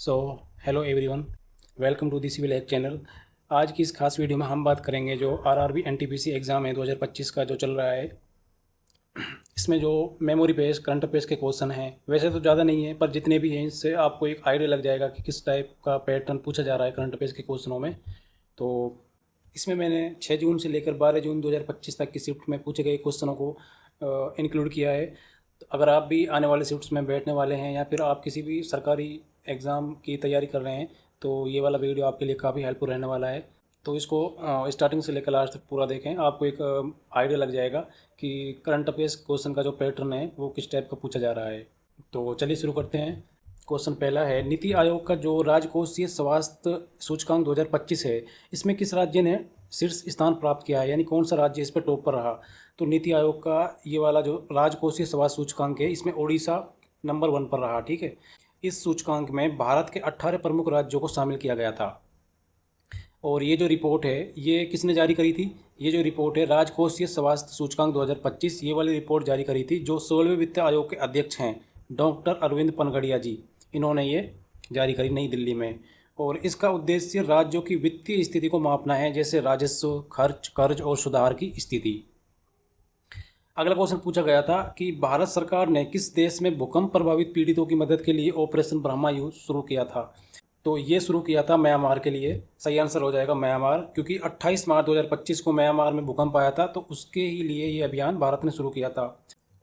So hello everyone, welcome to the civil एक channel. आज की इस खास वीडियो में हम बात करेंगे जो आरआरबी एनटीपीसी एग्ज़ाम है 2025 का जो चल रहा है। इसमें जो मेमोरी बेस करंट अफेयर्स के क्वेश्चन हैं वैसे तो ज़्यादा नहीं है, पर जितने भी हैं इससे आपको एक आइडिया लग जाएगा कि किस टाइप का पैटर्न पूछा जा रहा है करंट अफेयर्स के क्वेश्चनों में। तो इसमें मैंने 6 जून से लेकर 12 जून 2025 तक की शिफ्ट में पूछे गए क्वेश्चनों को इंक्लूड किया है। तो अगर आप भी आने वाले शिफ्ट्स में बैठने वाले हैं या फिर आप किसी भी सरकारी एग्ज़ाम की तैयारी कर रहे हैं तो ये वाला वीडियो आपके लिए काफ़ी हेल्पफुल रहने वाला है। तो इसको स्टार्टिंग से लेकर लास्ट तक पूरा देखें, आपको एक आइडिया लग जाएगा कि करंट अफेयर्स क्वेश्चन का जो पैटर्न है वो किस टाइप का पूछा जा रहा है। तो चलिए शुरू करते हैं। क्वेश्चन पहला है, नीति आयोग का जो राजकोषीय स्वास्थ्य सूचकांक 2025 है, इसमें किस राज्य ने शीर्ष स्थान प्राप्त किया है, यानी कौन सा राज्य इस पर टॉप पर रहा। तो नीति आयोग का ये वाला जो राजकोषीय स्वास्थ्य सूचकांक है इसमें ओडिशा नंबर 1 पर रहा। ठीक है, इस सूचकांक में भारत के 18 प्रमुख राज्यों को शामिल किया गया था। और ये जो रिपोर्ट है ये किसने जारी करी थी, ये जो रिपोर्ट है राजकोषीय स्वास्थ्य सूचकांक 2025, ये वाली रिपोर्ट जारी करी थी जो 16वें वित्त आयोग के अध्यक्ष हैं डॉक्टर अरविंद पनगड़िया जी, इन्होंने ये जारी करी नई दिल्ली में। और इसका उद्देश्य राज्यों की वित्तीय स्थिति को मापना है, जैसे राजस्व, खर्च, कर्ज और सुधार की स्थिति। अगला क्वेश्चन पूछा गया था कि भारत सरकार ने किस देश में भूकंप प्रभावित पीड़ितों की मदद के लिए ऑपरेशन ब्रह्मा शुरू किया था। तो ये शुरू किया था म्यांमार के लिए। सही आंसर हो जाएगा म्यांमार, क्योंकि 28 मार्च 2025 को म्यांमार में भूकंप आया था, तो उसके ही लिए ये अभियान भारत ने शुरू किया था।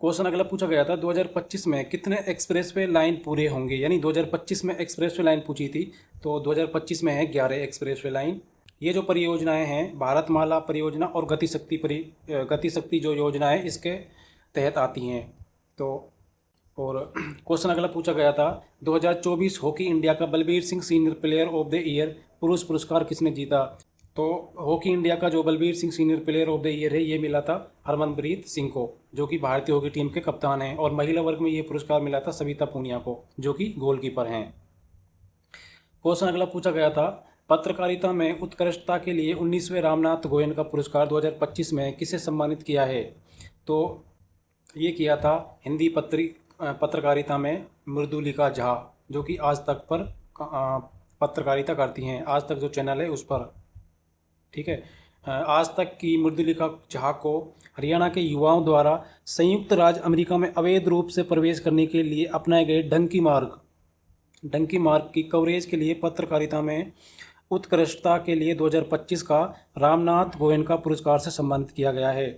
क्वेश्चन अगला पूछा गया था 2025 में कितने एक्सप्रेसवे लाइन पूरे होंगे, यानी 2025 में एक्सप्रेसवे लाइन पूछी थी, तो 2025 में है 11 एक्सप्रेसवे लाइन। ये जो परियोजनाएं हैं भारतमाला परियोजना और गतिशक्ति जो योजना है इसके तहत आती हैं। तो और क्वेश्चन अगला पूछा गया था 2024 हॉकी इंडिया का Balbir Singh senior player of the year पुरुष पुरस्कार किसने जीता। तो हॉकी इंडिया का जो Balbir Singh senior player of the year है ये मिला था हरमनप्रीत सिंह को, जो कि भारतीय हॉकी टीम के कप्तान हैं। और महिला वर्ग में ये पुरस्कार मिला था सविता पूनिया को, जो कि गोलकीपर हैं। क्वेश्चन अगला पूछा गया था पत्रकारिता में उत्कृष्टता के लिए 19वें रामनाथ गोयन का पुरस्कार 2025 में किसे सम्मानित किया है। तो ये किया था हिंदी पत्रकारिता में मृदुलिका झा, जो कि आज तक पर पत्रकारिता करती हैं, आज तक जो चैनल है उस पर। ठीक है, आज तक की मृदुलिका झा को हरियाणा के युवाओं द्वारा संयुक्त राज्य अमेरिका में अवैध रूप से प्रवेश करने के लिए अपनाए गए डंकी मार्ग की कवरेज के लिए पत्रकारिता में उत्कृष्टता के लिए 2025 का रामनाथ गोयन का पुरस्कार से सम्मानित किया गया है।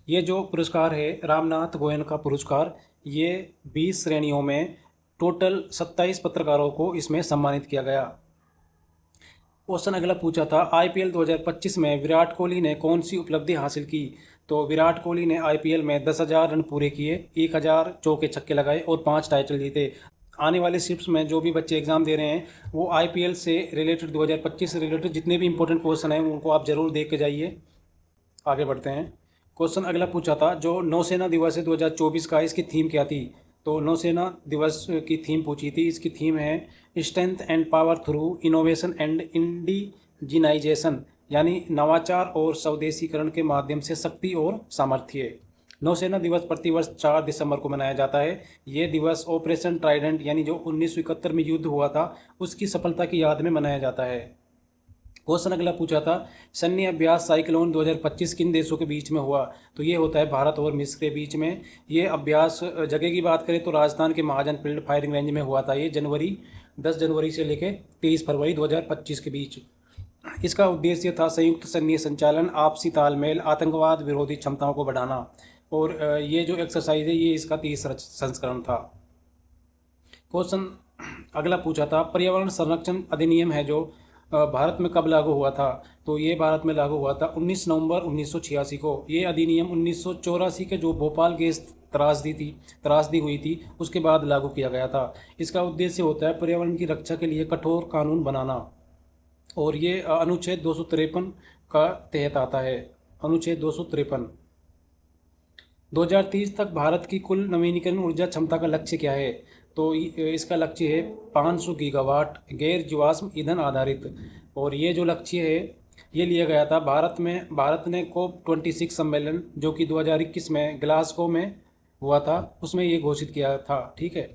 ये जो पुरस्कार है रामनाथ गोयन का पुरस्कार, ये 20 श्रेणियों में टोटल 27 पत्रकारों को इसमें सम्मानित किया गया। क्वेश्चन अगला पूछा था आईपीएल 2025 में विराट कोहली ने कौन सी उपलब्धि हासिल की। तो विराट कोहली ने आईपीएल में 10,000 रन पूरे किए, 1,000 चौके छक्के लगाए और 5 टाइटल जीते। आने वाले शिफ्ट्स में जो भी बच्चे एग्जाम दे रहे हैं वो आईपीएल से रिलेटेड 2025 से रिलेटेड जितने भी इंपॉर्टेंट क्वेश्चन हैं उनको आप ज़रूर देख के जाइए। आगे बढ़ते हैं। क्वेश्चन अगला पूछा था जो नौसेना दिवस है 2024 का, इसकी थीम क्या थी। तो नौसेना दिवस की थीम पूछी थी, इसकी थीम है strength and power through innovation and indigenisation, यानी नवाचार और स्वदेशीकरण के माध्यम से शक्ति और सामर्थ्य। नौसेना दिवस प्रतिवर्ष 4 दिसंबर को मनाया जाता है। ये दिवस ऑपरेशन ट्राइडेंट यानी जो 1971 में युद्ध हुआ था उसकी सफलता की याद में मनाया जाता है। क्वेश्चन अगला पूछा था सैन्य अभ्यास साइक्लोन 2025 किन देशों के बीच में हुआ। तो ये होता है भारत और मिस्र के बीच में। ये अभ्यास जगह की बात करें तो राजस्थान के महाजन फील्ड फायरिंग रेंज में हुआ था। ये 10 जनवरी से लेकर 23 फरवरी 2025 के बीच। इसका उद्देश्य था संयुक्त सैन्य संचालन, आपसी तालमेल, आतंकवाद विरोधी क्षमताओं को बढ़ाना। और ये जो एक्सरसाइज है ये इसका 30 संस्करण था। क्वेश्चन अगला पूछा था पर्यावरण संरक्षण अधिनियम है जो भारत में कब लागू हुआ था। तो ये भारत में लागू हुआ था 19 नवंबर 1986 को। ये अधिनियम 1984 के जो भोपाल गैस त्रासदी हुई थी उसके बाद लागू किया गया था। इसका उद्देश्य होता है पर्यावरण की रक्षा के लिए कठोर कानून बनाना। और ये अनुच्छेद 253 का तहत आता है, अनुच्छेद 253। 2030 तक भारत की कुल नवीनीकरण ऊर्जा क्षमता का लक्ष्य क्या है। तो इसका लक्ष्य है 500 गीगावाट गैर जीवाश्म ईंधन आधारित। और ये जो लक्ष्य है ये लिया गया था भारत ने COP26 सम्मेलन जो कि 2021 में ग्लासगो में हुआ था उसमें ये घोषित किया था। ठीक है,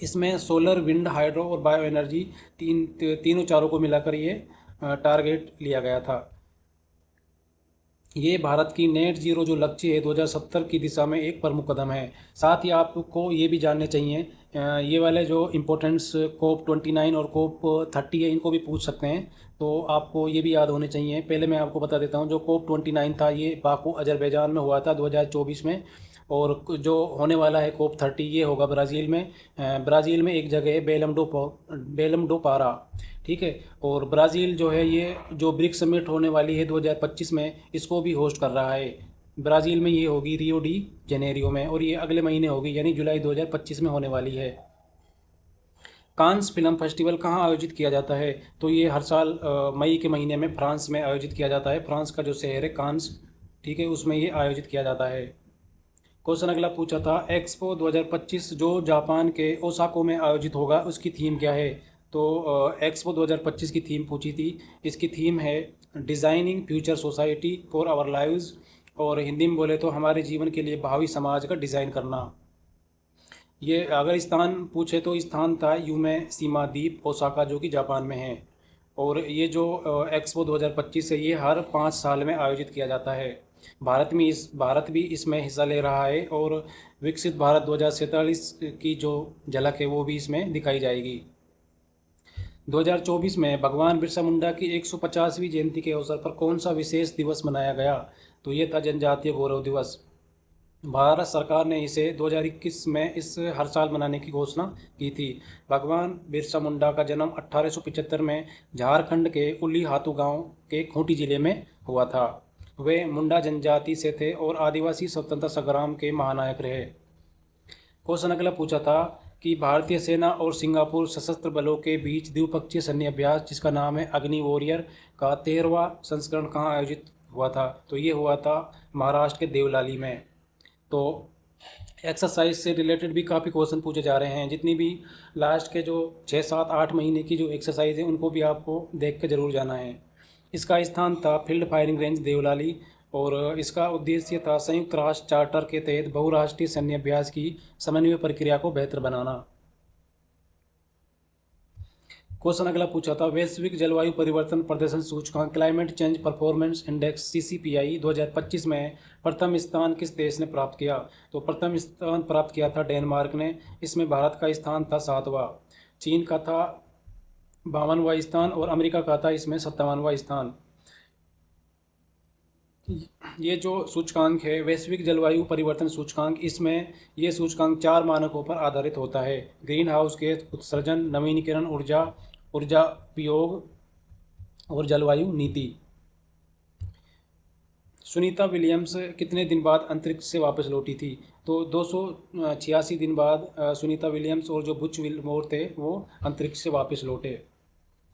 इसमें सोलर, विंड, हाइड्रो और बायो एनर्जी तीनों चारों को मिलाकर ये टारगेट लिया गया था। ये भारत की नेट जीरो जो लक्ष्य है 2070 की दिशा में एक प्रमुख कदम है। साथ ही आपको ये भी जानने चाहिए, ये वाले जो इम्पोर्टेंट्स कोप 29 और कोप 30 है, इनको भी पूछ सकते हैं, तो आपको ये भी याद होने चाहिए। पहले मैं आपको बता देता हूँ, जो कोप 29 था ये बाकू अजरबैजान में हुआ था 2024 में, और जो होने वाला है कोप 30 ये होगा ब्राज़ील में। ब्राज़ील में एक जगह है बेलम डो पारा, ठीक है। और ब्राज़ील जो है ये जो ब्रिक्स समिट होने वाली है 2025 में, इसको भी होस्ट कर रहा है। ब्राज़ील में ये होगी रियो डी जेनेरियो में, और ये अगले महीने होगी यानी जुलाई 2025 में होने वाली है। कांस फिल्म फेस्टिवल कहाँ आयोजित किया जाता है? तो ये हर साल मई के महीने में फ्रांस में आयोजित किया जाता है। फ्रांस का जो शहर है कांस, ठीक है, उसमें ये आयोजित किया जाता है। क्वेश्चन अगला पूछा था, एक्सपो 2025 जो जापान के ओसाको में आयोजित होगा उसकी थीम क्या है? तो एक्सपो 2025 की थीम पूछी थी। इसकी थीम है designing future society for our lives, और हिंदी में बोले तो हमारे जीवन के लिए भावी समाज का डिज़ाइन करना। ये अगर स्थान पूछे तो स्थान था यूमे सीमा द्वीप ओसाका, जो कि जापान में है। और ये जो एक्सपो 2025 है ये हर 5 साल में आयोजित किया जाता है। भारत भी इसमें हिस्सा ले रहा है, और विकसित भारत 2047 की जो झलक है वो भी इसमें दिखाई जाएगी। 2024 में भगवान बिरसा मुंडा की 150वीं जयंती के अवसर पर कौन सा विशेष दिवस मनाया गया? तो ये था जनजातीय गौरव दिवस। भारत सरकार ने इसे 2021 में इस हर साल मनाने की घोषणा की थी। भगवान बिरसा मुंडा का जन्म 1875 में झारखंड के उली हातू गांव के खूंटी जिले में हुआ था। वे मुंडा जनजाति से थे और आदिवासी स्वतंत्रता संग्राम के महानायक रहे। क्वेश्चन अगला पूछा था कि भारतीय सेना और सिंगापुर सशस्त्र बलों के बीच द्विपक्षीय सैन्य अभ्यास जिसका नाम है अग्नि वॉरियर का 13वां संस्करण कहाँ आयोजित हुआ था? तो ये हुआ था महाराष्ट्र के देवलाली में। तो एक्सरसाइज से रिलेटेड भी काफ़ी क्वेश्चन पूछे जा रहे हैं। जितनी भी लास्ट के जो 6, 7, 8 महीने की जो एक्सरसाइज है उनको भी आपको देख के ज़रूर जाना है। इसका स्थान था फील्ड फायरिंग रेंज देवलाली, और इसका उद्देश्य था संयुक्त राष्ट्र चार्टर के तहत बहुराष्ट्रीय सैन्य अभ्यास की समन्वय प्रक्रिया को बेहतर बनाना। क्वेश्चन अगला पूछा था, वैश्विक जलवायु परिवर्तन प्रदर्शन सूचकांक climate change performance index CCPI 2025 में प्रथम स्थान किस देश ने प्राप्त किया? तो प्रथम स्थान प्राप्त किया था डेनमार्क ने। इसमें भारत का स्थान था 7वां, चीन का था 52वां स्थान, और अमेरिका का था इसमें 57वां स्थान। ये जो सूचकांक है वैश्विक जलवायु परिवर्तन सूचकांक, इसमें ये सूचकांक 4 मानकों पर आधारित होता है: ग्रीन हाउस गैस उत्सर्जन, नवीनीकरण ऊर्जा, ऊर्जा उपयोग और जलवायु नीति। सुनीता विलियम्स कितने दिन बाद अंतरिक्ष से वापस लौटी थी? तो 286 दिन बाद सुनीता विलियम्स और जो बुच विलमोर थे वो अंतरिक्ष से वापस लौटे।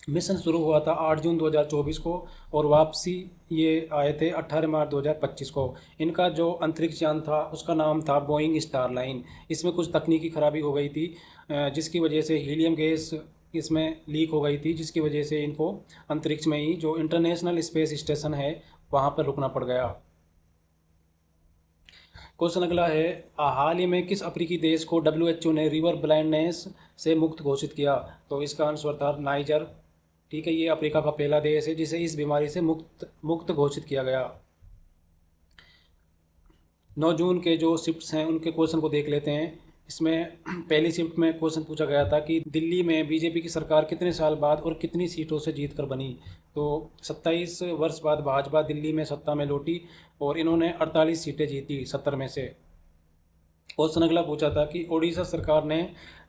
मिशन शुरू हुआ था 8 जून 2024 को, और वापसी ये आए थे 18 मार्च 2025 को। इनका जो अंतरिक्ष यान था उसका नाम था बोइंग स्टारलाइन। इसमें कुछ तकनीकी खराबी हो गई थी, जिसकी वजह से हीलियम गैस इसमें लीक हो गई थी, जिसकी वजह से इनको अंतरिक्ष में ही जो इंटरनेशनल स्पेस स्टेशन है वहाँ पर रुकना पड़ गया। क्वेश्चन अगला है, हाल ही में किस अफ्रीकी देश को WHO ने रिवर ब्लाइंडनेस से मुक्त घोषित किया? तो इसका आंसर था नाइजर, ठीक है। ये अफ्रीका का पहला देश है जिसे इस बीमारी से मुक्त घोषित किया गया। 9 जून के जो शिफ्ट्स हैं उनके क्वेश्चन को देख लेते हैं। इसमें पहली शिफ्ट में क्वेश्चन पूछा गया था कि दिल्ली में बीजेपी की सरकार कितने साल बाद और कितनी सीटों से जीत कर बनी? तो 27 वर्ष बाद भाजपा दिल्ली में सत्ता में लौटी, और इन्होंने 48 सीटें जीती 70 में से। क्वेश्चन अगला पूछा था कि ओडिशा सरकार ने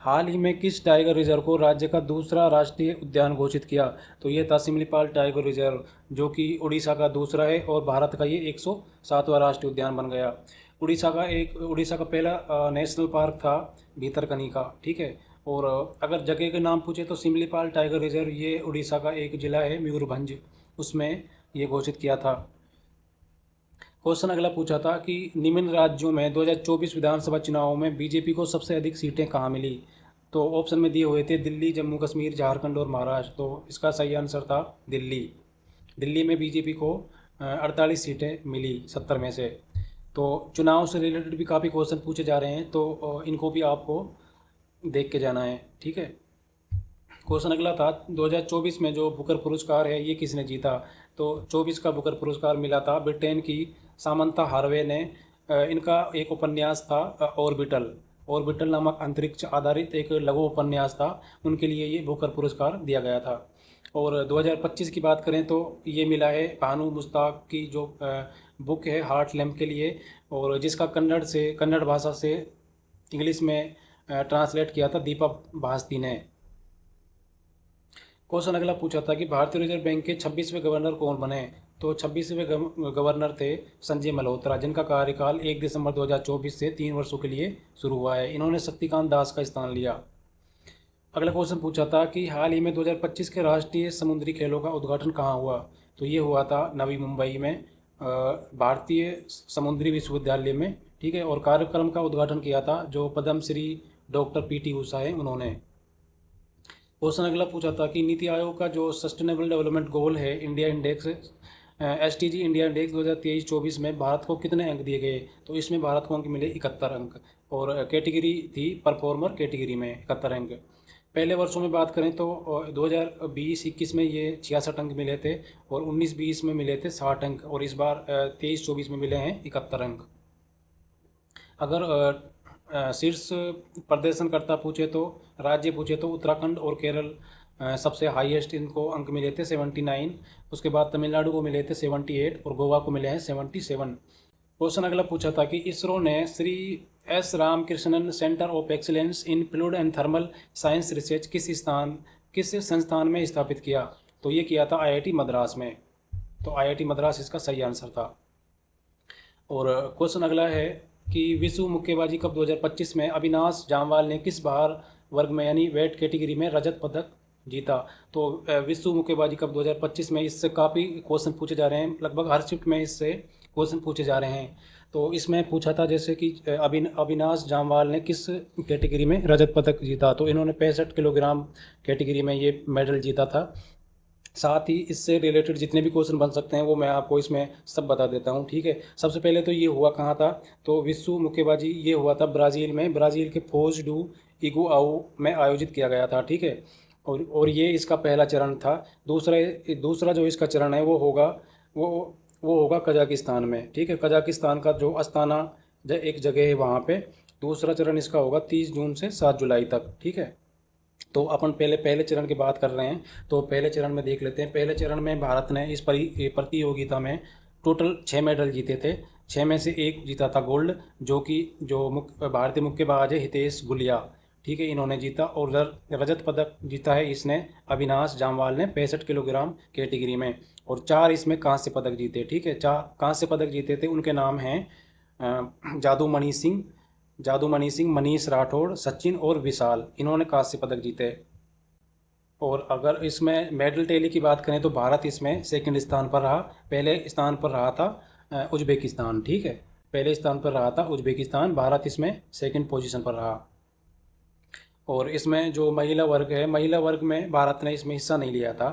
हाल ही में किस टाइगर रिजर्व को राज्य का दूसरा राष्ट्रीय उद्यान घोषित किया? तो ये था सिमलीपाल टाइगर रिजर्व, जो कि उड़ीसा का दूसरा है, और भारत का ये 107वां राष्ट्रीय उद्यान बन गया। उड़ीसा का पहला नेशनल पार्क था भीतरकनिका, ठीक है। और अगर जगह के नाम पूछे तो सिमलीपाल टाइगर रिजर्व ये उड़ीसा का एक ज़िला है मयूरभंज, उसमें ये घोषित किया था। क्वेश्चन अगला पूछा था कि निम्न राज्यों में 2024 विधानसभा चुनावों में बीजेपी को सबसे अधिक सीटें कहाँ मिली? तो ऑप्शन में दिए हुए थे दिल्ली, जम्मू कश्मीर, झारखंड और महाराष्ट्र। तो इसका सही आंसर था दिल्ली में बीजेपी को 48 सीटें मिली 70 में से। तो चुनाव से रिलेटेड भी काफ़ी क्वेश्चन पूछे जा रहे हैं, तो इनको भी आपको देख के जाना है, ठीक है। क्वेश्चन अगला था 2024 में जो बुकर पुरस्कार है ये किसने जीता। तो 24 का बुकर पुरस्कार मिला था ब्रिटेन की सामंथा हार्वे ने। इनका एक उपन्यास था ऑर्बिटल। ऑर्बिटल नामक अंतरिक्ष आधारित एक लघु उपन्यास था, उनके लिए ये बुकर पुरस्कार दिया गया था। और 2025 की बात करें तो ये मिला है भानु मुश्ताक की जो बुक है हार्ट लैम्प के लिए, और जिसका कन्नड़ भाषा से इंग्लिश में ट्रांसलेट किया था दीपा भास्ती ने। क्वेश्चन अगला पूछा था कि भारतीय रिजर्व बैंक के 26वें गवर्नर कौन बने। तो 26वें गवर्नर थे संजय मल्होत्रा, जिनका कार्यकाल 1 दिसंबर 2024 से 3 वर्षों के लिए शुरू हुआ है। इन्होंने शक्तिकांत दास का स्थान लिया। अगला क्वेश्चन पूछा था कि हाल ही में 2025 के राष्ट्रीय समुद्री खेलों का उद्घाटन कहाँ हुआ। तो ये हुआ था नवी मुंबई में भारतीय समुद्री विश्वविद्यालय में, ठीक है। और कार्यक्रम का उद्घाटन किया था जो पद्मश्री डॉक्टर PT उषा है उन्होंने। क्वेश्चन अगला पूछा था कि नीति आयोग का जो सस्टेनेबल डेवलपमेंट गोल है India index SDG India index 2023-24 में भारत को कितने अंक दिए गए। तो इसमें भारत को अंक मिले 71 अंक, और कैटेगरी थी परफॉर्मर कैटेगरी में 71 अंक। पहले वर्षों में बात करें तो 2020-21 में ये 66 अंक मिले थे, और 19-20 में मिले थे 60 अंक, और इस बार 23-24 में मिले हैं 71 अंक। अगर शीर्ष प्रदर्शनकर्ता पूछे तो राज्य पूछे तो उत्तराखंड और केरल सबसे हाईएस्ट इनको अंक मिले थे 79। उसके बाद तमिलनाडु को मिले थे 78 और गोवा को मिले हैं 77। क्वेश्चन अगला पूछा था कि इसरो ने Shri S Ramakrishnan centre of excellence in fluid and thermal science research किस संस्थान में स्थापित किया। तो ये किया था IIT मद्रास में। तो IIT मद्रास इसका सही आंसर था। और क्वेश्चन अगला है कि विश्व मुक्केबाजी कप 2025 में अविनाश जामवाल ने किस भार वर्ग में यानी वेट कैटेगरी में रजत पदक जीता। तो विश्व मुक्केबाजी कप 2025 में इससे काफ़ी क्वेश्चन पूछे जा रहे हैं, लगभग हर शिफ्ट में इससे क्वेश्चन पूछे जा रहे हैं। तो इसमें पूछा था जैसे कि अविनाश जामवाल ने किस कैटेगरी में रजत पदक जीता। तो इन्होंने 65 किलोग्राम कैटेगरी में ये मेडल जीता था। साथ ही इससे रिलेटेड जितने भी क्वेश्चन बन सकते हैं वो मैं आपको इसमें सब बता देता हूँ, ठीक है। सबसे पहले तो ये हुआ कहाँ था। तो विश्व मुक्केबाजी ये हुआ था ब्राज़ील में, ब्राज़ील के फोज डू इगुआऊ में आयोजित किया गया था, ठीक है। और ये इसका पहला चरण था। दूसरा जो इसका चरण है वो होगा कजाकिस्तान में, ठीक है। कजाकिस्तान का जो अस्ताना एक जगह है वहाँ पे दूसरा चरण इसका होगा 30 जून से 7 जुलाई तक, ठीक है। तो अपन पहले चरण की बात कर रहे हैं। तो पहले चरण में देख लेते हैं। पहले चरण में भारत ने इस प्रतियोगिता में टोटल 6 मेडल जीते थे। 6 में से एक जीता था गोल्ड, जो भारतीय मुक्केबाज है हितेश गुलिया, ठीक है, इन्होंने जीता। और रजत पदक जीता है इसने अविनाश जामवाल ने 65 किलोग्राम कैटेगरी में। और 4 इसमें कांस्य पदक जीते, ठीक है। 4 कांस्य पदक जीते थे, उनके नाम हैं जादूमणि सिंह, मनीष राठौड़, सचिन और विशाल, इन्होंने कांस्य पदक जीते। और अगर इसमें मेडल टैली की बात करें तो भारत इसमें सेकंड स्थान पर रहा। पहले स्थान पर रहा था उज्बेकिस्तान, ठीक है। पहले स्थान पर रहा था उज्बेकिस्तान, भारत इसमें सेकंड पोजीशन पर रहा। और इसमें जो महिला वर्ग है, महिला वर्ग में भारत ने इसमें हिस्सा नहीं लिया था।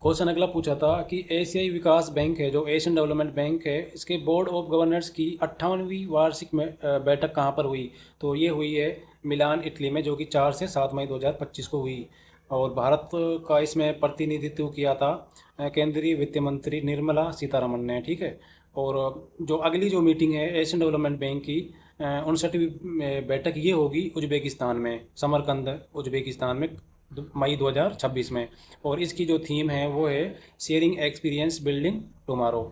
क्वेश्चन अगला पूछा था कि एशियाई विकास बैंक है जो एशियन डेवलपमेंट बैंक है, इसके बोर्ड ऑफ गवर्नर्स की 58वीं वार्षिक बैठक कहाँ पर हुई। तो ये हुई है मिलान इटली में, जो कि 4 से 7 मई 2025 को हुई। और भारत का इसमें प्रतिनिधित्व किया था केंद्रीय वित्त मंत्री निर्मला सीतारमण ने, ठीक है। और जो अगली जो मीटिंग है एशियन डेवलपमेंट बैंक की 59वीं बैठक ये होगी उज्बेकिस्तान में, समरकंद उज्बेकिस्तान में मई 2026 में। और इसकी जो थीम है वो है शेयरिंग एक्सपीरियंस बिल्डिंग टुमारो।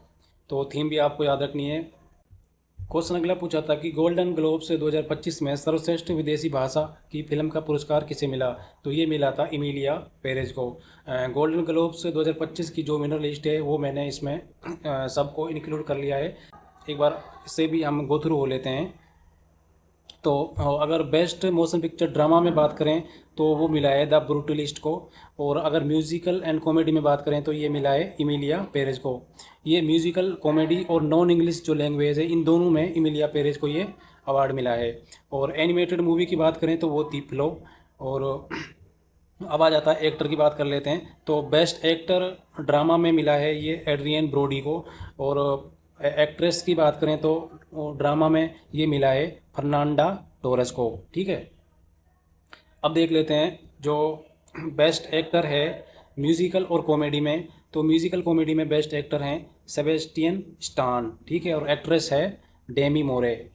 तो थीम भी आपको याद रखनी है। क्वेश्चन अगला पूछा था कि गोल्डन ग्लोब से 2025 में सर्वश्रेष्ठ विदेशी भाषा की फिल्म का पुरस्कार किसे मिला। तो ये मिला था इमिलिया पेरेज को। गोल्डन ग्लोब से 2025 की जो विनर लिस्ट है वो मैंने इसमें सबको इंक्लूड कर लिया है। एक बार इससे भी हम गो थ्रू हो लेते हैं। तो अगर बेस्ट मोशन पिक्चर ड्रामा में बात करें तो वो मिला है द ब्रूटलिस्ट को। और अगर म्यूज़िकल एंड कॉमेडी में बात करें तो ये मिला है इमिलिया पेरेज को। ये म्यूज़िकल कॉमेडी और नॉन इंग्लिश जो लैंग्वेज है इन दोनों में इमिलिया पेरेज को ये अवार्ड मिला है। और एनिमेटेड मूवी की बात करें तो वो तीफलो। और अब आ जाता है एक्टर की बात कर लेते हैं। तो बेस्ट एक्टर ड्रामा में मिला है ये एड्रियन ब्रोडी को। और एक्ट्रेस की बात करें तो ड्रामा में ये मिला है फर्नांडा टोरेस को, ठीक है। अब देख लेते हैं जो बेस्ट एक्टर है म्यूज़िकल और कॉमेडी में। तो म्यूज़िकल कॉमेडी में बेस्ट एक्टर हैं सेबेस्टियन स्टान, ठीक है, और एक्ट्रेस है डेमी मोरे।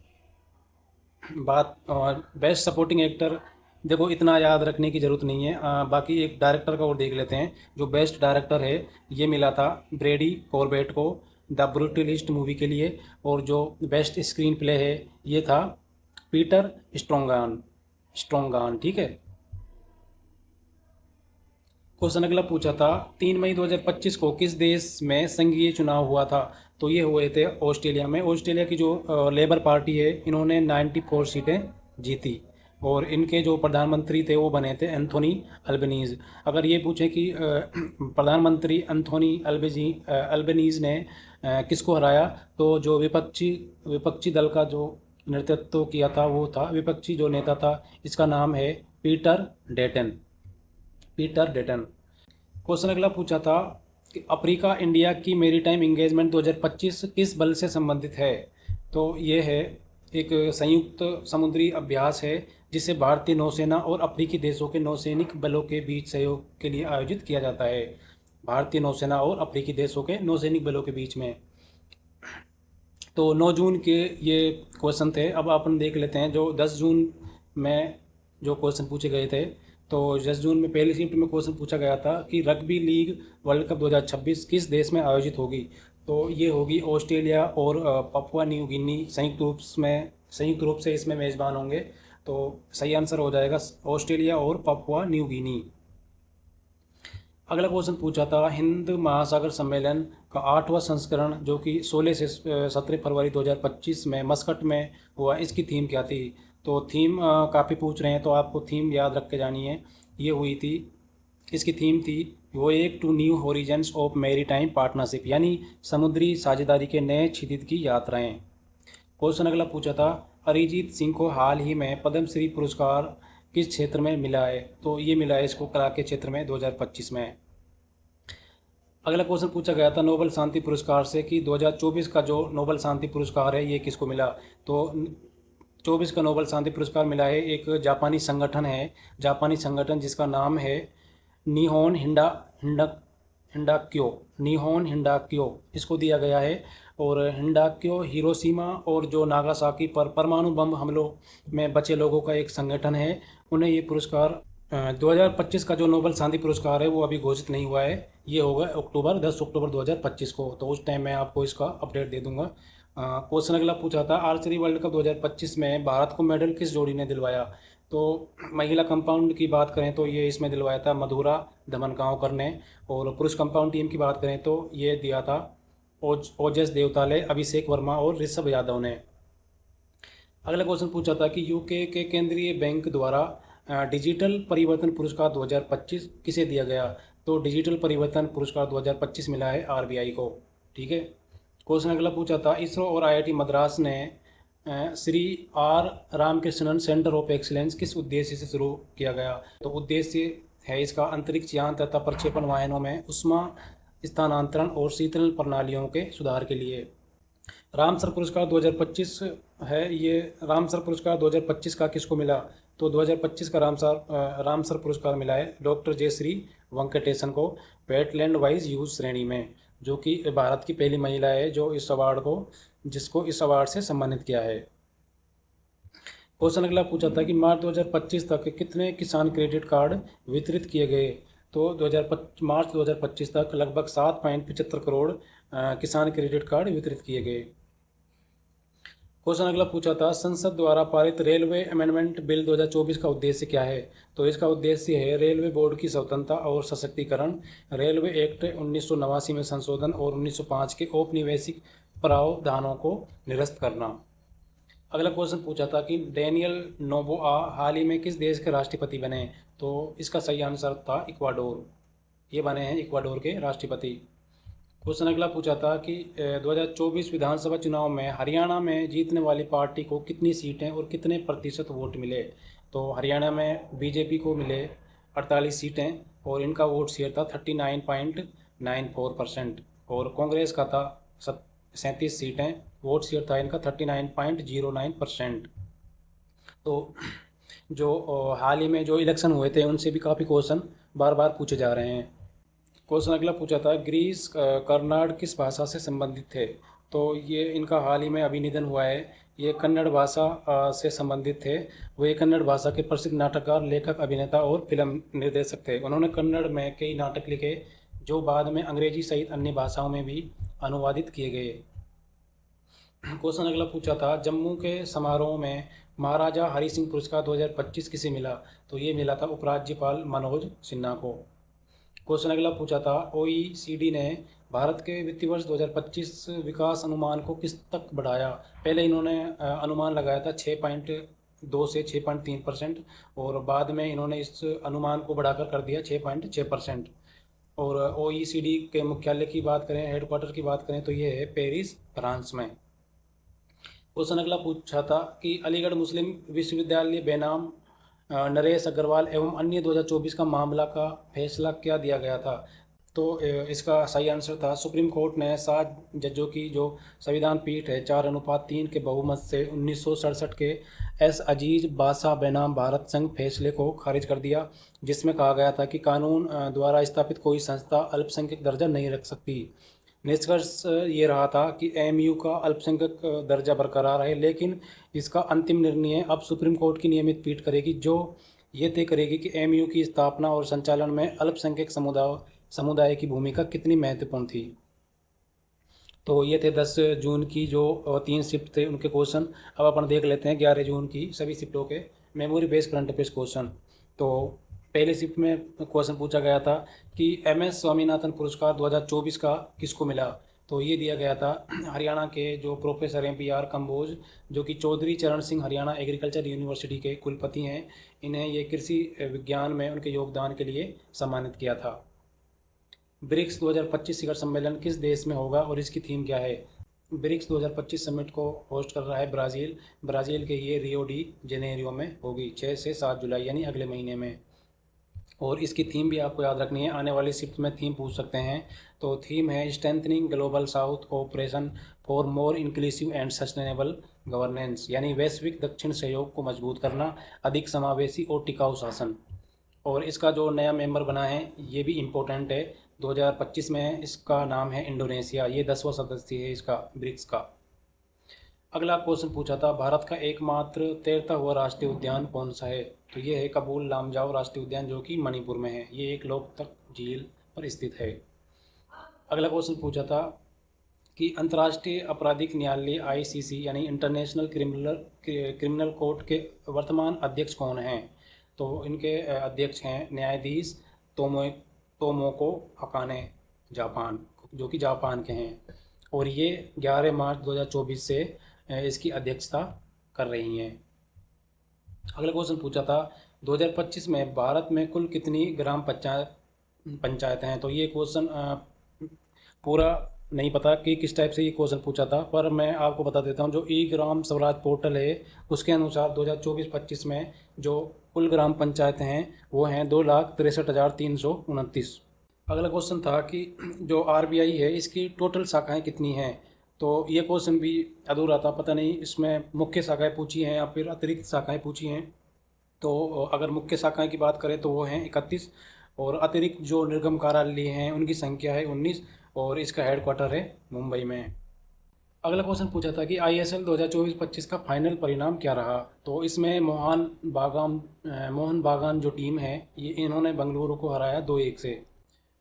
बात और बेस्ट सपोर्टिंग एक्टर, देखो इतना याद रखने की ज़रूरत नहीं है, बाकी एक डायरेक्टर का और देख लेते हैं। जो बेस्ट डायरेक्टर है ये मिला था ब्रेडी कॉर्बेट को द ब्रूटलिस्ट मूवी के लिए, और जो बेस्ट स्क्रीन प्ले है ये था पीटर स्ट्रोंगान, ठीक है। क्वेश्चन अगला पूछा था 3 मई 2025 को किस देश में संघीय चुनाव हुआ था। तो ये हुए थे ऑस्ट्रेलिया में। ऑस्ट्रेलिया की जो लेबर पार्टी है इन्होंने 94 सीटें जीती, और इनके जो प्रधानमंत्री थे वो बने थे एंथोनी अल्बनीज़। अगर ये पूछें कि प्रधानमंत्री एंथोनी अल्बनीज़ ने किसको हराया, तो जो विपक्षी दल का जो नेतृत्व किया था वो था, विपक्षी जो नेता था इसका नाम है पीटर डेटन। क्वेश्चन अगला पूछा था कि अफ्रीका इंडिया की मेरीटाइम इंगेजमेंट 2025 किस बल से संबंधित है। तो ये है एक संयुक्त समुद्री अभ्यास है जिसे भारतीय नौसेना और अफ्रीकी देशों के नौसैनिक बलों के बीच सहयोग के लिए आयोजित किया जाता है। भारतीय नौसेना और अफ्रीकी देशों के नौसैनिक बलों के बीच में। तो 9 जून के ये क्वेश्चन थे। अब अपन देख लेते हैं जो 10 जून में जो क्वेश्चन पूछे गए थे। तो 10 जून में पहली शिफ्ट में क्वेश्चन पूछा गया था कि रग्बी लीग वर्ल्ड कप 2026 किस देश में आयोजित होगी। तो ये होगी ऑस्ट्रेलिया और पपुआ न्यू गिनी संयुक्त रूप से इसमें मेज़बान होंगे। तो सही आंसर हो जाएगा ऑस्ट्रेलिया और पपुआ न्यू गिनी। अगला क्वेश्चन पूछा था हिंद महासागर सम्मेलन का 8वां संस्करण जो कि 16 से 17 फरवरी 2025 में मस्कट में हुआ, इसकी थीम क्या थी। तो थीम काफ़ी पूछ रहे हैं तो आपको थीम याद रख के जानी है। ये हुई थी, इसकी थीम थी वोएक to new horizons of maritime partnership, यानी समुद्री साझेदारी के नए क्षितिज की यात्राएं। क्वेश्चन अगला पूछा था अरिजीत सिंह को हाल ही में पद्मश्री पुरस्कार किस क्षेत्र में मिला है। तो ये मिला है इसको कला के क्षेत्र में 2025 में। अगला क्वेश्चन पूछा गया था नोबेल शांति पुरस्कार से कि 2024 का जो नोबेल शांति पुरस्कार है ये किसको मिला। तो 24 का नोबेल शांति पुरस्कार मिला है एक जापानी संगठन है, जापानी संगठन जिसका नाम है निहोन हिंडाक्यो, इसको दिया गया है। और हिंडाक्यो हिरोशिमा और जो नागासाकी पर परमाणु बम हमलों में बचे लोगों का एक संगठन है, उन्हें ये पुरस्कार 2025 का जो नोबेल शांति पुरस्कार है वो अभी घोषित नहीं हुआ है। ये होगा 10 अक्टूबर 2025 को, तो उस टाइम मैं आपको इसका अपडेट दे दूंगा। क्वेश्चन अगला पूछा था आर्चरी वर्ल्ड कप 2025 में भारत को मेडल किस जोड़ी ने दिलवाया। तो महिला कंपाउंड की बात करें तो ये इसमें दिलवाया था मधुरा दमनगांवकर ने, और पुरुष कंपाउंड टीम की बात करें तो ये दिया था ओजस देवताले, अभिषेक वर्मा और ऋषभ यादव ने। अगला क्वेश्चन पूछा था कि यूके के केंद्रीय बैंक द्वारा डिजिटल परिवर्तन पुरस्कार 2025 किसे दिया गया। तो डिजिटल परिवर्तन पुरस्कार 2025 मिला है आरबीआई को, ठीक है। क्वेश्चन अगला पूछा था इसरो और आईआईटी मद्रास ने Shri R Ramakrishnan centre of excellence किस उद्देश्य से शुरू किया गया। तो उद्देश्य है इसका अंतरिक्ष यान तथा प्रक्षेपण वाहनों में उष्मा स्थानांतरण और शीतल प्रणालियों के सुधार के लिए। रामसर पुरस्कार 2025 है, ये रामसर पुरस्कार 2025 का किसको मिला। तो 2025 का रामसर पुरस्कार मिला है डॉक्टर जयश्री वेंकटेशन को वेटलैंड वाइज यूज श्रेणी में, जो कि भारत की पहली महिला है जो जिसको इस अवार्ड से सम्मानित किया है। क्वेश्चन अगला पूछा था कि मार्च 2025 तक कितने किसान क्रेडिट कार्ड वितरित किए गए। तो मार्च 2025 तक लगभग 7.75 करोड़ किसान क्रेडिट कार्ड वितरित किए गए। क्वेश्चन अगला पूछा था संसद द्वारा पारित रेलवे अमेंडमेंट बिल 2024 का उद्देश्य क्या है। तो इसका उद्देश्य है रेलवे बोर्ड की स्वतंत्रता और सशक्तिकरण, रेलवे एक्ट 1989 में संशोधन और 1905 के औपनिवेशिक प्रावधानों को निरस्त करना। अगला क्वेश्चन पूछा था कि डेनियल नोबोआ हाल ही में किस देश के राष्ट्रपति बने। तो इसका सही आंसर था इक्वाडोर, ये बने हैं इक्वाडोर के राष्ट्रपति। क्वेश्चन अगला पूछा था कि 2024 विधानसभा चुनाव में हरियाणा में जीतने वाली पार्टी को कितनी सीटें और कितने प्रतिशत वोट मिले। तो हरियाणा में बीजेपी को मिले 48 सीटें और इनका वोट शेयर था 39.94%, और कांग्रेस का था 37 सीटें, वोट शेयर था इनका 39.09%। तो जो हाल ही में जो इलेक्शन हुए थे उनसे भी काफ़ी क्वेश्चन बार बार पूछे जा रहे हैं। क्वेश्चन अगला पूछा था, ग्रीस कर्नाड किस भाषा से संबंधित थे? तो ये इनका हाल ही में अभी निधन हुआ है। ये कन्नड़ भाषा से संबंधित थे। वो एक कन्नड़ भाषा के प्रसिद्ध नाटककार, लेखक, अभिनेता और फिल्म निर्देशक थे। उन्होंने कन्नड़ में कई नाटक लिखे जो बाद में अंग्रेजी सहित अन्य भाषाओं में भी अनुवादित किए गए। क्वेश्चन अगला पूछा था, जम्मू के समारोह में महाराजा हरि सिंह पुरस्कार 2025 किसे मिला? तो ये मिला था उपराज्यपाल मनोज सिन्हा को। क्वेश्चन अगला पूछा था, OECD ने भारत के वित्तीय वर्ष 2025 विकास अनुमान को किस तक बढ़ाया? पहले इन्होंने अनुमान लगाया था 6.2 से 6.3%, और बाद में इन्होंने इस अनुमान को बढ़ाकर कर दिया 6.6%। और OECD के मुख्यालय की बात करें, हेडक्वार्टर की बात करें, तो ये है पेरिस, फ्रांस में। क्वेश्चन अगला पूछा था कि अलीगढ़ मुस्लिम विश्वविद्यालय बेनाम नरेश अग्रवाल एवं अन्य 2024 का मामला का फैसला क्या दिया गया था? तो इसका सही आंसर था, सुप्रीम कोर्ट ने 7 जजों की जो संविधान पीठ है 4:3 के बहुमत से 1967 के एस अजीज बासा बेनाम भारत संघ फैसले को खारिज कर दिया, जिसमें कहा गया था कि कानून द्वारा स्थापित कोई संस्था अल्पसंख्यक दर्जा नहीं रख सकती। निष्कर्ष ये रहा था कि एमयू का अल्पसंख्यक दर्जा बरकरार है, लेकिन इसका अंतिम निर्णय अब सुप्रीम कोर्ट की नियमित पीठ करेगी, जो ये तय करेगी कि एमयू की स्थापना और संचालन में अल्पसंख्यक समुदाय की भूमिका कितनी महत्वपूर्ण थी। तो ये थे 10 जून की जो 3 शिफ्ट थे उनके क्वेश्चन। अब अपन देख लेते हैं 11 जून की सभी शिफ्टों के memory based current affairs question. तो पहले शिफ्ट में क्वेश्चन पूछा गया था कि MS स्वामीनाथन पुरस्कार 2024 का किसको मिला? तो ये दिया गया था हरियाणा के जो प्रोफेसर हैं PR कंबोज, जो कि चौधरी चरण सिंह हरियाणा एग्रीकल्चर यूनिवर्सिटी के कुलपति हैं। इन्हें ये कृषि विज्ञान में उनके योगदान के लिए सम्मानित किया था। ब्रिक्स 2025 शिखर सम्मेलन किस देश में होगा और इसकी थीम क्या है? ब्रिक्स 2025 समिट को होस्ट कर रहा है ब्राज़ील के ये रियो डी जेनेरियो में होगी 6 से 7 जुलाई यानी अगले महीने में। और इसकी थीम भी आपको याद रखनी है, आने वाली शिफ्ट में थीम पूछ सकते हैं। तो थीम है strengthening global south cooperation for more inclusive and sustainable governance, यानी वैश्विक दक्षिण सहयोग को मजबूत करना, अधिक समावेशी और टिकाऊ शासन। और इसका जो नया मेंबर बना है ये भी इम्पोर्टेंट है, 2025 में इसका नाम है इंडोनेशिया। ये 10वां सदस्य है इसका ब्रिक्स का। अगला क्वेश्चन पूछा था, भारत का एकमात्र तैरता हुआ राष्ट्रीय उद्यान कौन सा है? तो ये है कबूल लामजाओ राष्ट्रीय उद्यान, जो कि मणिपुर में है। ये एक लोकतक झील पर स्थित है। अगला क्वेश्चन पूछा था कि अंतर्राष्ट्रीय आपराधिक न्यायालय ICC यानी इंटरनेशनल क्रिमिनल कोर्ट के वर्तमान अध्यक्ष कौन हैं? तो इनके अध्यक्ष हैं न्यायाधीश तोमोको अकाने, जापान, जो कि जापान के हैं। और ये 11 मार्च 2024 से इसकी अध्यक्षता कर रही हैं। अगला क्वेश्चन पूछा था, 2025 में भारत में कुल कितनी ग्राम पंचायतें हैं? तो ये क्वेश्चन पूरा नहीं पता कि किस टाइप से ये क्वेश्चन पूछा था, पर मैं आपको बता देता हूँ। जो ई ग्राम स्वराज पोर्टल है उसके अनुसार 2024-25 में जो कुल ग्राम पंचायतें हैं वो हैं 2,63,329। अगला क्वेश्चन था कि जो RBI है इसकी टोटल शाखाएं कितनी हैं? तो ये क्वेश्चन भी अधूरा था, पता नहीं इसमें मुख्य शाखाएं पूछी हैं या फिर अतिरिक्त शाखाएं पूछी हैं। तो अगर मुख्य शाखाएं की बात करें तो वो हैं 31, और अतिरिक्त जो निर्गम कार्यालय हैं उनकी संख्या है 19, और इसका हेडक्वार्टर है मुंबई में। अगला क्वेश्चन पूछा था कि ISL 2024-25 का फाइनल परिणाम क्या रहा? तो इसमें मोहन बागान जो टीम है ये इन्होंने बेंगलुरु को हराया 2-1 से।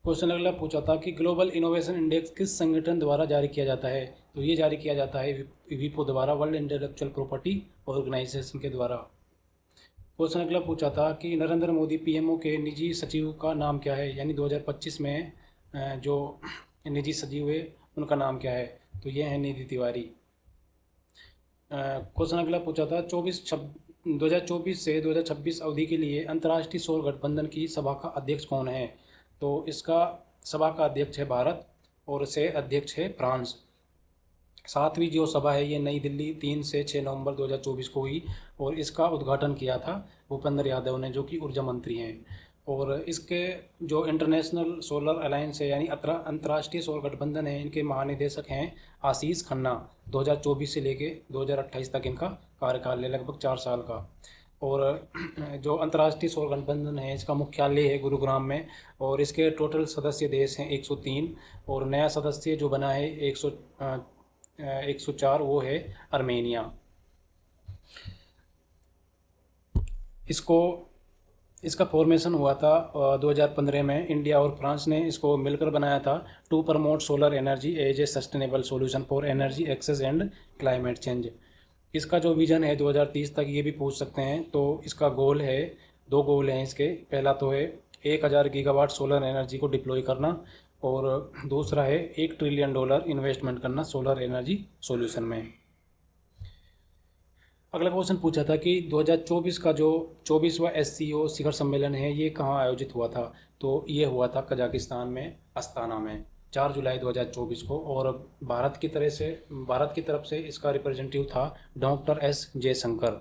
क्वेश्चन अगला पूछा था कि ग्लोबल इनोवेशन इंडेक्स किस संगठन द्वारा जारी किया जाता है? तो ये जारी किया जाता है WIPO द्वारा, वर्ल्ड इंटेलेक्चुअल प्रॉपर्टी ऑर्गेनाइजेशन के द्वारा। क्वेश्चन अगला पूछा था कि नरेंद्र मोदी PMO के निजी सचिव का नाम क्या है? यानी 2025 में जो निजी सचिव है उनका नाम क्या है? तो ये है निधि तिवारी। क्वेश्चन अगला पूछा था 2024 से 2026 अवधि के लिए अंतर्राष्ट्रीय सौर गठबंधन की सभा का अध्यक्ष कौन है? तो इसका सभा का अध्यक्ष है भारत और से अध्यक्ष है फ्रांस। 7वीं जो सभा है ये नई दिल्ली 3 से 6 नवंबर 2024 को हुई, और इसका उद्घाटन किया था भूपेंद्र यादव ने, जो कि ऊर्जा मंत्री हैं। और इसके जो इंटरनेशनल सोलर अलायंस है यानी अंतर्राष्ट्रीय सौर गठबंधन है, इनके महानिदेशक हैं आशीष खन्ना। 2024 से लेके 2028 तक इनका कार्यकाल है, लगभग 4 साल का। और जो अंतर्राष्ट्रीय सौर गठबंधन है इसका मुख्यालय है गुरुग्राम में, और इसके टोटल सदस्य देश हैं 103, और नया सदस्य जो बना है 104, वो है आर्मेनिया। इसको इसका फॉर्मेशन हुआ था 2015 में। इंडिया और फ्रांस ने इसको मिलकर बनाया था to promote solar energy as a sustainable solution for energy access and climate change. इसका जो विजन है 2030 तक, ये भी पूछ सकते हैं। तो इसका गोल है, 2 गोल हैं इसके। पहला तो है 1000 गीगावाट सोलर एनर्जी को डिप्लॉय करना, और दूसरा है $1 ट्रिलियन इन्वेस्टमेंट करना सोलर एनर्जी सॉल्यूशन में। अगला क्वेश्चन पूछा था कि 2024 का जो 24वां SCO शिखर सम्मेलन है ये कहाँ आयोजित हुआ था। तो ये हुआ था कजाकिस्तान में, अस्ताना में, 4 जुलाई 2024 को। और भारत की तरफ से इसका रिप्रेजेंटेटिव था डॉक्टर S जयशंकर।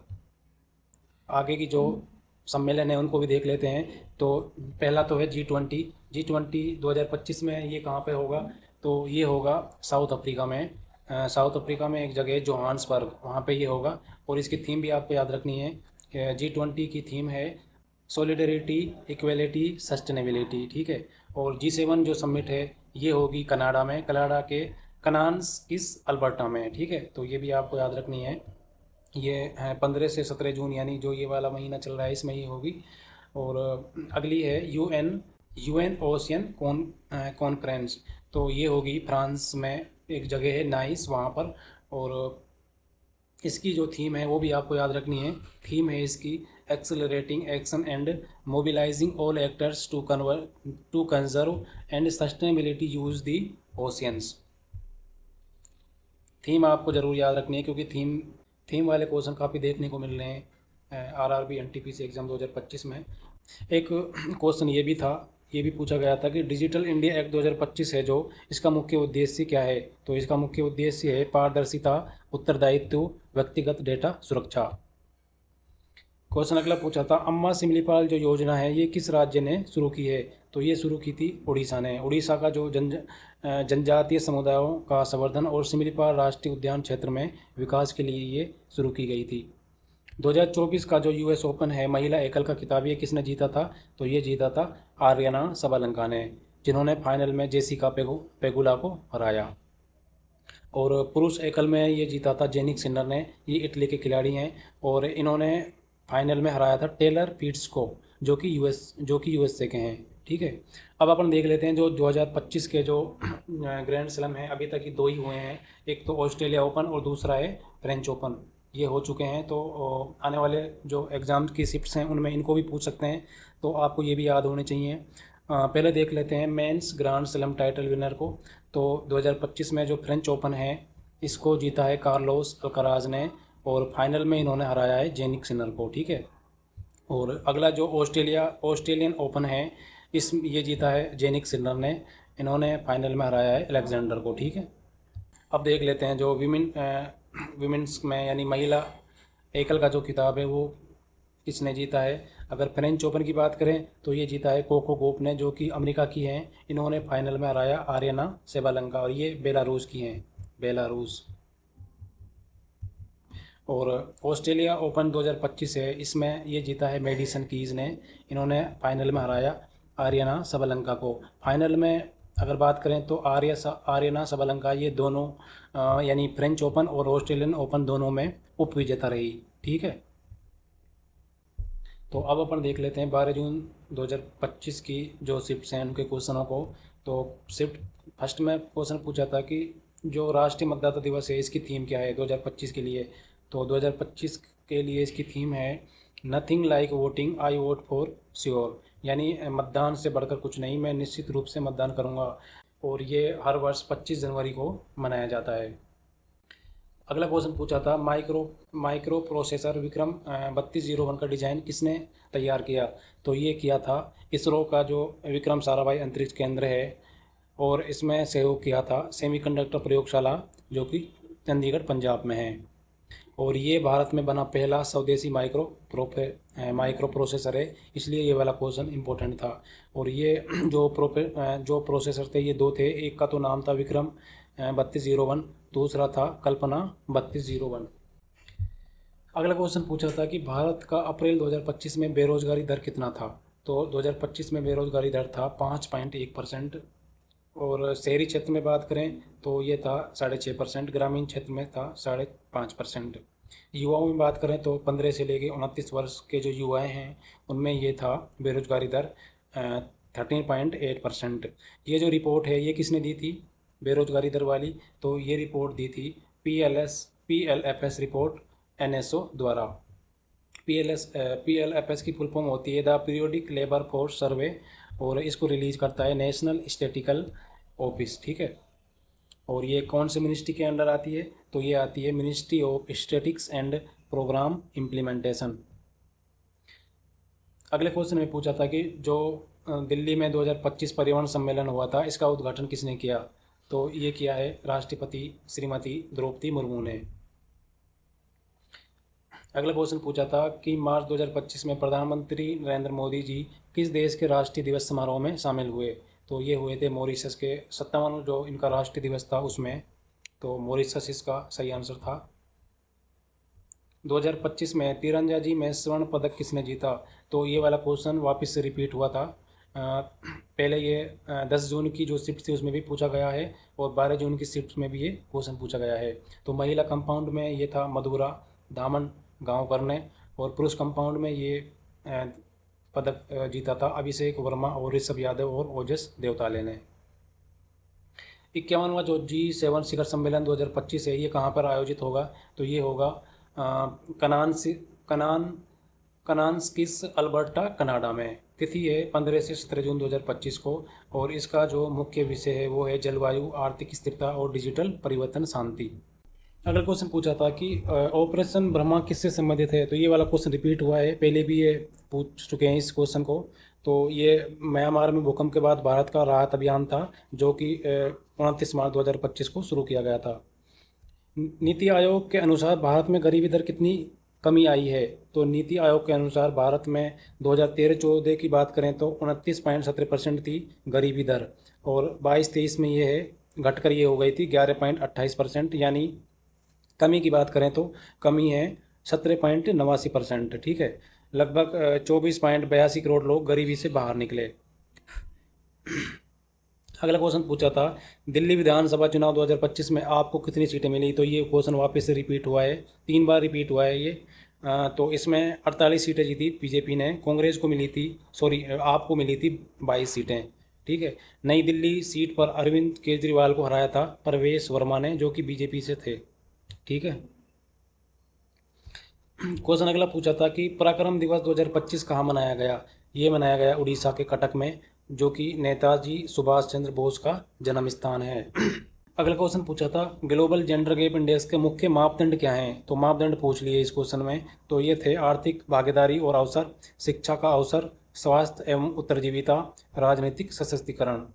आगे की जो सम्मेलन है उनको भी देख लेते हैं। तो पहला तो है G20 2025 में ये कहाँ पे होगा। तो ये होगा साउथ अफ्रीका में। साउथ अफ्रीका में एक जगह है जोहान्सबर्ग, वहाँ पे ये होगा। और इसकी थीम भी आपको याद रखनी है। G20 की थीम है सॉलिडरिटी, इक्वलिटी, सस्टेनेबिलिटी, ठीक है। और G7 जो समिट है ये होगी कनाडा में, कनाडा के कनान्स किस अल्बर्टा में, ठीक है। तो ये भी आपको याद रखनी है। ये 15 से 17 जून, यानी जो ये वाला महीना चल रहा है इसमें ही होगी। और अगली है यूएन ओशियन कॉन्फ्रेंस। तो ये होगी फ्रांस में, एक जगह है नाइस, वहाँ पर। और इसकी जो थीम है वो भी आपको याद रखनी है। थीम है इसकी accelerating action and mobilising all actors to conserve and sustainability use the oceans. Theme आपको ज़रूर याद रखनी है, क्योंकि थीम वाले क्वेश्चन काफ़ी देखने को मिल रहे हैं RRB NTPC एग्ज़ाम 2025 में। एक क्वेश्चन ये भी पूछा गया था कि डिजिटल इंडिया एक्ट 2025 है जो, इसका मुख्य उद्देश्य क्या है। तो इसका मुख्य उद्देश्य है पारदर्शिता, उत्तरदायित्व, व्यक्तिगत डेटा सुरक्षा। क्वेश्चन अगला पूछा था अम्मा सिमलीपाल जो योजना है ये किस राज्य ने शुरू की है। तो ये शुरू की थी उड़ीसा ने। उड़ीसा का जो जनजातीय समुदायों का संवर्धन और सिमलीपाल राष्ट्रीय उद्यान क्षेत्र में विकास के लिए ये शुरू की गई थी। 2024 का जो US ओपन है महिला एकल का खिताब ये किसने जीता था। तो ये जीता था आर्यना सबालंका ने, जिन्होंने फाइनल में जेसिका पेगुला को हराया। और पुरुष एकल में ये जीता था जेनिक सिनर ने। ये इटली के खिलाड़ी हैं, और इन्होंने फाइनल में हराया था टेलर पीट्स को, जो कि USA के हैं, ठीक है। अब अपन देख लेते हैं जो 2025 के जो ग्रैंड स्लैम हैं, अभी तक ही 2 ही हुए हैं। एक तो ऑस्ट्रेलिया ओपन और दूसरा है फ्रेंच ओपन, ये हो चुके हैं। तो आने वाले जो एग्ज़ाम की शिफ्ट्स हैं उनमें इनको भी पूछ सकते हैं, तो आपको ये भी याद होने चाहिए। पहले देख लेते हैं men's grand slam title winner को। तो 2025 में जो फ्रेंच ओपन है इसको जीता है कार्लोस अल्काराज ने, और फाइनल में इन्होंने हराया है जेनिक सिनर को, ठीक है। और अगला जो ऑस्ट्रेलियन ओपन है ये जीता है जेनिक सिनर ने, इन्होंने फाइनल में हराया है अलेक्जेंडर को, ठीक है। अब देख लेते हैं जो विमेंस में यानी महिला एकल का जो खिताब है वो किसने जीता है। अगर फ्रेंच ओपन की बात करें तो ये जीता है कोको गोप ने, जो कि अमेरिका की हैं। इन्होंने फाइनल में हराया आर्यना सेबालंका, और ये बेलारूस की हैं, बेलारूस। और ऑस्ट्रेलिया ओपन 2025 है, इसमें ये जीता है मेडिसन कीज़ ने, इन्होंने फाइनल में हराया आर्यना सबलंका को। फाइनल में अगर बात करें तो आर्यना सबलंका ये दोनों यानी फ्रेंच ओपन और ऑस्ट्रेलियन ओपन दोनों में उप विजेता रही, ठीक है। तो अब अपन देख लेते हैं 12 जून 2025 की जो शिफ्ट्स हैं उनके क्वेश्चनों को। तो शिफ्ट फर्स्ट में क्वेश्चन पूछा था कि जो राष्ट्रीय मतदाता दिवस है इसकी थीम क्या है 2025 के लिए। तो 2025 के लिए इसकी थीम है nothing like voting, I vote for sure, यानी मतदान से बढ़कर कुछ नहीं, मैं निश्चित रूप से मतदान करूंगा। और ये हर वर्ष 25 जनवरी को मनाया जाता है। अगला क्वेश्चन पूछा था माइक्रो प्रोसेसर विक्रम 3201 का डिज़ाइन किसने तैयार किया। तो ये किया था इसरो का जो विक्रम साराभाई अंतरिक्ष केंद्र है, और इसमें सहयोग किया था सेमीकंडक्टर प्रयोगशाला जो कि चंडीगढ़ पंजाब में है। और ये भारत में बना पहला स्वदेशी माइक्रो प्रोसेसर है, इसलिए ये वाला क्वेश्चन इम्पोर्टेंट था। और ये जो प्रोसेसर थे ये 2 थे, एक का तो नाम था विक्रम 3201, दूसरा था कल्पना 3201। अगला क्वेश्चन पूछा था कि भारत का अप्रैल 2025 में बेरोजगारी दर कितना था। तो 2025 में बेरोजगारी दर था 5.1%। और शहरी क्षेत्र में बात करें तो ये था 6.5%। ग्रामीण क्षेत्र में था 5.5%। युवाओं में बात करें तो 15 से लेकर 29 वर्ष के जो युवाएं हैं उनमें ये था बेरोजगारी दर 13.8%। ये जो रिपोर्ट है ये किसने दी थी बेरोजगारी दर वाली, तो ये रिपोर्ट दी थी PLFS रिपोर्ट NSO द्वारा। PLFS की फुल फॉर्म होती है the periodic labour force survey, और इसको रिलीज करता है नेशनल स्टैटिकल ऑफिस। ठीक है, और ये कौन से मिनिस्ट्री के अंडर आती है, तो ये आती है ministry of statics and programme implementation. अगले क्वेश्चन में पूछा था कि जो दिल्ली में 2025 पर्यावरण सम्मेलन हुआ था इसका उद्घाटन किसने किया, तो ये किया है राष्ट्रपति श्रीमती द्रौपदी मुर्मू ने। अगला क्वेश्चन पूछा था कि मार्च 2025 में प्रधानमंत्री नरेंद्र मोदी जी किस देश के राष्ट्रीय दिवस समारोह में शामिल हुए, तो ये हुए थे मॉरिशस के। 57 जो इनका राष्ट्रीय दिवस था उसमें, तो मॉरिशस इसका सही आंसर था। 2025 में तीरंदाजी में स्वर्ण पदक किसने जीता, तो ये वाला क्वेश्चन वापस से रिपीट हुआ था। पहले ये 10 जून की जो शिफ्ट थी उसमें भी पूछा गया है, और 12 जून की शिफ्ट में भी ये क्वेश्चन पूछा गया है। तो महिला कंपाउंड में ये था मधुरा दामन गांवकर ने, और पुरुष कंपाउंड में ये पदक जीता था अभिषेक वर्मा और ऋषभ यादव और ओजस देवताले ने। 51वां जो G7 शिखर सम्मेलन 2025 है ये कहाँ पर आयोजित होगा, तो ये होगा कनान्स्किस अल्बर्टा कनाडा में। तिथि है 15 से 17 जून 2025 को, और इसका जो मुख्य विषय है वो है जलवायु, आर्थिक स्थिरता और डिजिटल परिवर्तन शांति। अगला क्वेश्चन पूछा था कि ऑपरेशन ब्रह्मा किससे संबंधित है, तो ये वाला क्वेश्चन रिपीट हुआ है, पहले भी ये पूछ चुके हैं इस क्वेश्चन को। तो ये म्यांमार में भूकंप के बाद भारत का राहत अभियान था जो कि 29 मार्च 2025 को शुरू किया गया था। नीति आयोग के अनुसार भारत में गरीबी दर कितनी कमी आई है, तो नीति आयोग के अनुसार भारत में 2013-14 की बात करें तो 29.17% थी गरीबी दर, और 22-23 में ये है घटकर ये हो गई थी 11.28%। यानी कमी की बात करें तो कमी है 17.89%। ठीक है, लगभग 24.82 करोड़ लोग गरीबी से बाहर निकले। अगला क्वेश्चन पूछा था दिल्ली विधानसभा चुनाव 2025 में आपको कितनी सीटें मिली, तो ये क्वेश्चन वापस से रिपीट हुआ है, 3 बार रिपीट हुआ है ये। तो इसमें 48 सीटें जीती बीजेपी ने, कांग्रेस को मिली थी आपको मिली थी 22 सीटें। ठीक है, नई दिल्ली सीट पर अरविंद केजरीवाल को हराया था परवेश वर्मा ने जो कि बीजेपी से थे। ठीक है, क्वेश्चन अगला पूछा था कि पराक्रम दिवस 2025 कहाँ मनाया गया, ये मनाया गया उड़ीसा के कटक में जो कि नेताजी सुभाष चंद्र बोस का जन्म स्थान है। अगला क्वेश्चन पूछा था ग्लोबल जेंडर गैप इंडेक्स के मुख्य मापदंड क्या हैं, तो मापदंड पूछ लिए इस क्वेश्चन में। तो ये थे आर्थिक भागीदारी और अवसर, शिक्षा का अवसर, स्वास्थ्य एवं उत्तरजीविता, राजनीतिक सशक्तिकरण।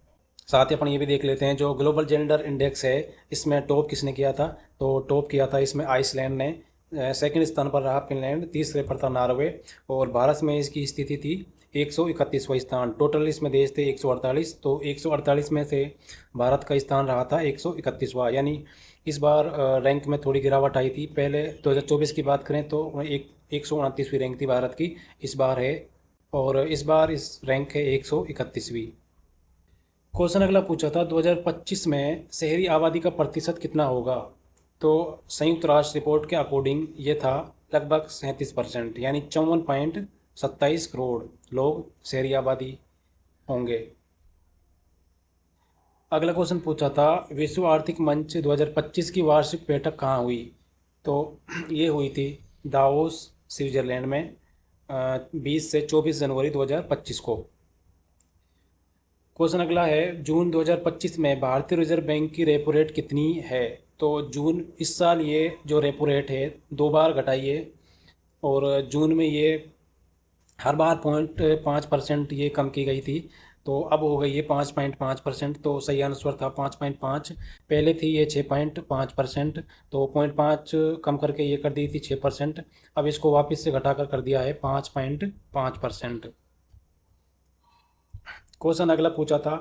साथ ही अपन ये भी देख लेते हैं जो ग्लोबल जेंडर इंडेक्स है इसमें टॉप किसने किया था, तो टॉप किया था इसमें आइसलैंड ने, सेकंड स्थान पर रहा फिनलैंड, तीसरे पर था नॉर्वे, और भारत में इसकी स्थिति थी 131वां स्थान। टोटल इसमें देश थे 148, तो 148 में से भारत का स्थान रहा था 131वां। यानी इस बार रैंक में थोड़ी गिरावट आई थी, पहले 2024 की बात करें तो 129वीं रैंक थी भारत की, इस बार है, और इस बार इस रैंक है 131वीं। क्वेश्चन अगला पूछा था 2025 में शहरी आबादी का प्रतिशत कितना होगा, तो संयुक्त राष्ट्र रिपोर्ट के अकॉर्डिंग ये था लगभग 37%, यानी 54.27 करोड़ लोग शहरी आबादी होंगे। अगला क्वेश्चन पूछा था विश्व आर्थिक मंच 2025 की वार्षिक बैठक कहाँ हुई, तो ये हुई थी दावोस स्विट्जरलैंड में 20 से 24 जनवरी 2025 को। क्वेश्चन अगला है जून 2025 में भारतीय रिजर्व बैंक की रेपो रेट कितनी है, तो जून इस साल ये जो रेपो रेट है 2 बार घटाई है, और जून में ये हर बार 0.5% ये कम की गई थी, तो अब हो गई ये 5.5%। तो सही आंसर था 5.5, पहले थी ये 6.5%, तो 0.5 कम करके ये कर दी थी 6%, अब इसको वापस से घटाकर कर दिया है 5.5%। क्वेश्चन अगला पूछा था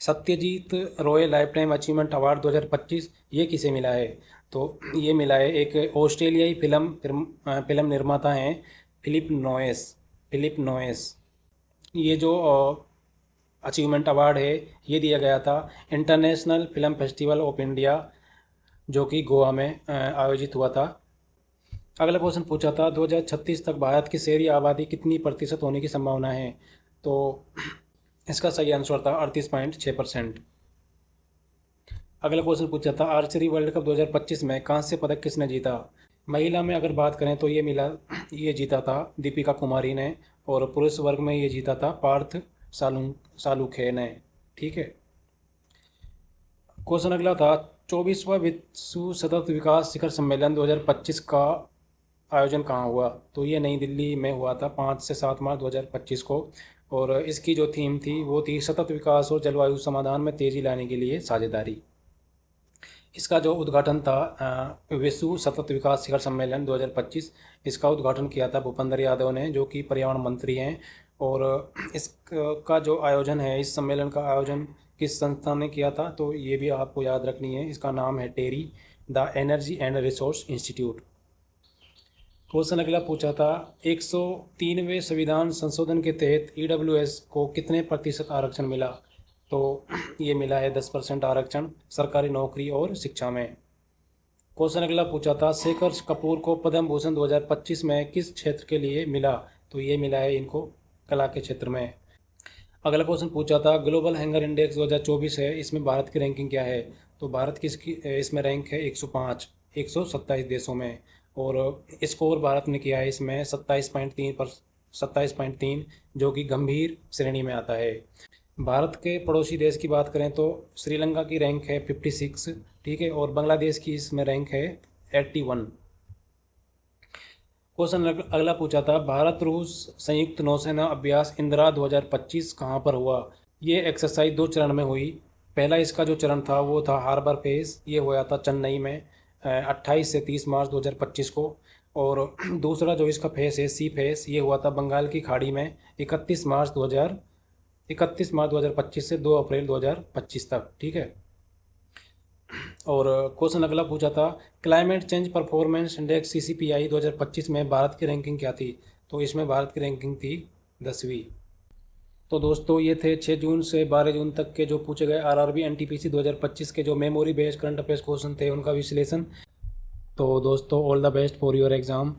Satyajit Roy life time achievement award 2025 ये किसे मिला है? तो ये मिला है एक ऑस्ट्रेलियाई फिल्म निर्माता हैं, फिलिप नोएस। ये जो अचीवमेंट अवार्ड है ये दिया गया था international film festival of India, जो कि गोवा में आयोजित हुआ था। अगला क्वेश्चन पूछा था 2036 तक भारत की शहरी आबादी कितनी प्रतिशत होने की संभावना है? तो इसका सही आंसर था 38.6%। अगला क्वेश्चन पूछा था आर्चरी वर्ल्ड कप 2025 में कांस्य पदक किसने जीता? महिला में अगर बात करें तो ये जीता था दीपिका कुमारी ने, और पुरुष वर्ग में ये जीता था पार्थ सालुखे ने। ठीक है। क्वेश्चन अगला था 24वां विश्व सतत विकास शिखर सम्मेलन 2025 का आयोजन कहाँ हुआ? तो ये नई दिल्ली में हुआ था 5 से 7 मार्च 2025 को, और इसकी जो थीम थी वो थी सतत विकास और जलवायु समाधान में तेज़ी लाने के लिए साझेदारी। इसका जो उद्घाटन था विश्व सतत विकास शिखर सम्मेलन 2025, इसका उद्घाटन किया था भूपेंद्र यादव ने, जो कि पर्यावरण मंत्री हैं। और इसका जो आयोजन है, इस सम्मेलन का आयोजन किस संस्था ने किया था? तो ये भी आपको याद रखनी है, इसका नाम है TERI, the energy and resource institute. Question अगला पूछा था 103वें संविधान संशोधन के तहत ईडब्ल्यूएस को कितने प्रतिशत आरक्षण मिला? तो ये मिला है 10% आरक्षण सरकारी नौकरी और शिक्षा में। क्वेश्चन अगला पूछा था शेखर कपूर को पद्म भूषण 2025 में किस क्षेत्र के लिए मिला? तो ये मिला है इनको कला के क्षेत्र में। अगला क्वेश्चन पूछा था ग्लोबल हैंगर इंडेक्स 2024 है, इसमें भारत की रैंकिंग क्या है? तो भारत की इसमें रैंक है 105, 127 देशों में, और स्कोर भारत ने किया है इसमें 27.3, जो कि गंभीर श्रेणी में आता है। भारत के पड़ोसी देश की बात करें तो श्रीलंका की रैंक है 56, ठीक है, और बांग्लादेश की इसमें रैंक है 81। क्वेश्चन अगला पूछा था भारत रूस संयुक्त नौसेना अभ्यास इंदिरा 2025 कहाँ पर हुआ? ये एक्सरसाइज 2 चरण में हुई। पहला इसका जो चरण था वो था हार्बर फेज, ये हुआ था चेन्नई में 28 से 30 मार्च 2025 को, और दूसरा जो इसका फेस है सी फेस, ये हुआ था बंगाल की खाड़ी में 31 मार्च 2025 से 2 अप्रैल 2025 तक। ठीक है। और क्वेश्चन अगला पूछा था climate change performance index CCPI 2025 में भारत की रैंकिंग क्या थी? तो इसमें भारत की रैंकिंग थी 10वीं। तो दोस्तों ये थे 6 जून से 12 जून तक के जो पूछे गए RRB NTPC 2025 के जो memory based current affairs question थे उनका विश्लेषण। तो दोस्तों all the best for your exam.